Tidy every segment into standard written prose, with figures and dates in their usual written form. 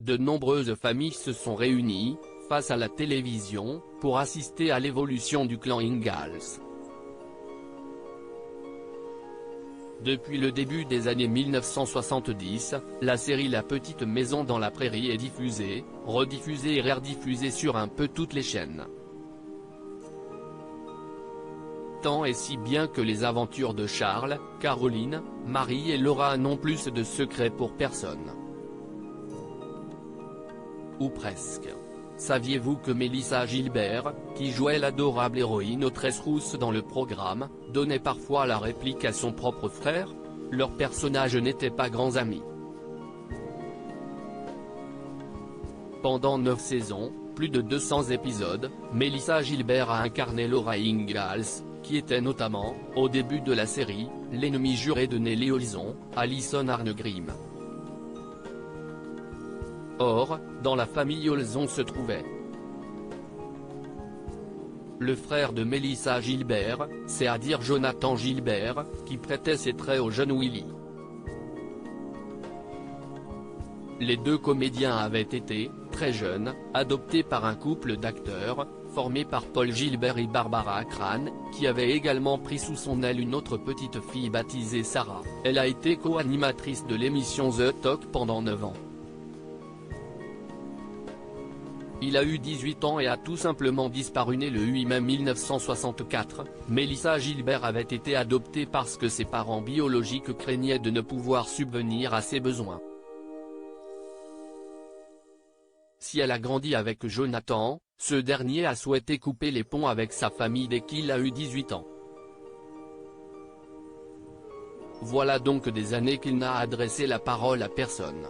de nombreuses familles se sont réunies, face à la télévision, pour assister à l'évolution du clan Ingalls. Depuis le début des années 1970, la série La Petite Maison dans la Prairie est diffusée, rediffusée et rediffusée sur un peu toutes les chaînes. Tant et si bien que les aventures de Charles, Caroline, Marie et Laura n'ont plus de secret pour personne. Ou presque. Saviez-vous que Mélissa Gilbert, qui jouait l'adorable héroïne aux tresses rousses dans le programme, donnait parfois la réplique à son propre frère? Leurs personnages n'étaient pas grands amis. Pendant 9 saisons, plus de 200 épisodes, Mélissa Gilbert a incarné Laura Ingalls, qui était notamment, au début de la série, l'ennemi juré de Nellie Olson, Alison Arngrim. Or, dans la famille Olson se trouvait le frère de Mélissa Gilbert, c'est-à-dire Jonathan Gilbert, qui prêtait ses traits au jeune Willy. Les deux comédiens avaient été, très jeunes, adoptés par un couple d'acteurs, formé par Paul Gilbert et Barbara Crane, qui avait également pris sous son aile une autre petite fille baptisée Sarah. Elle a été co-animatrice de l'émission The Talk pendant 9 ans. Il a eu 18 ans et a tout simplement disparu. Né le 8 mai 1964, Mélissa Gilbert avait été adoptée parce que ses parents biologiques craignaient de ne pouvoir subvenir à ses besoins. Si elle a grandi avec Jonathan, ce dernier a souhaité couper les ponts avec sa famille dès qu'il a eu 18 ans. Voilà donc des années qu'il n'a adressé la parole à personne.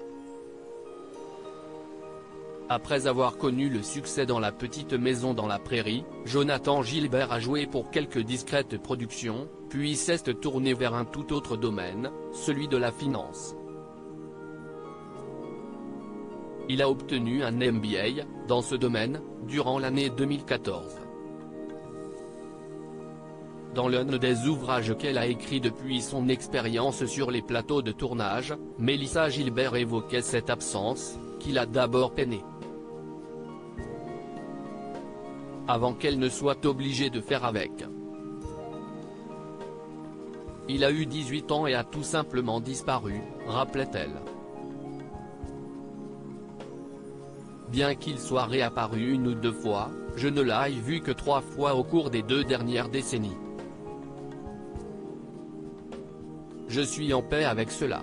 Après avoir connu le succès dans La Petite Maison dans la Prairie, Jonathan Gilbert a joué pour quelques discrètes productions, puis s'est tourné vers un tout autre domaine, celui de la finance. Il a obtenu un MBA, dans ce domaine, durant l'année 2014. Dans l'un des ouvrages qu'elle a écrit depuis son expérience sur les plateaux de tournage, Mélissa Gilbert évoquait cette absence, qui l'a d'abord peinée. Avant qu'elle ne soit obligée de faire avec. Il a eu 18 ans et a tout simplement disparu, rappelait-elle. Bien qu'il soit réapparu 1 ou 2 fois, je ne l'ai vu que 3 fois au cours des 2 dernières décennies. Je suis en paix avec cela.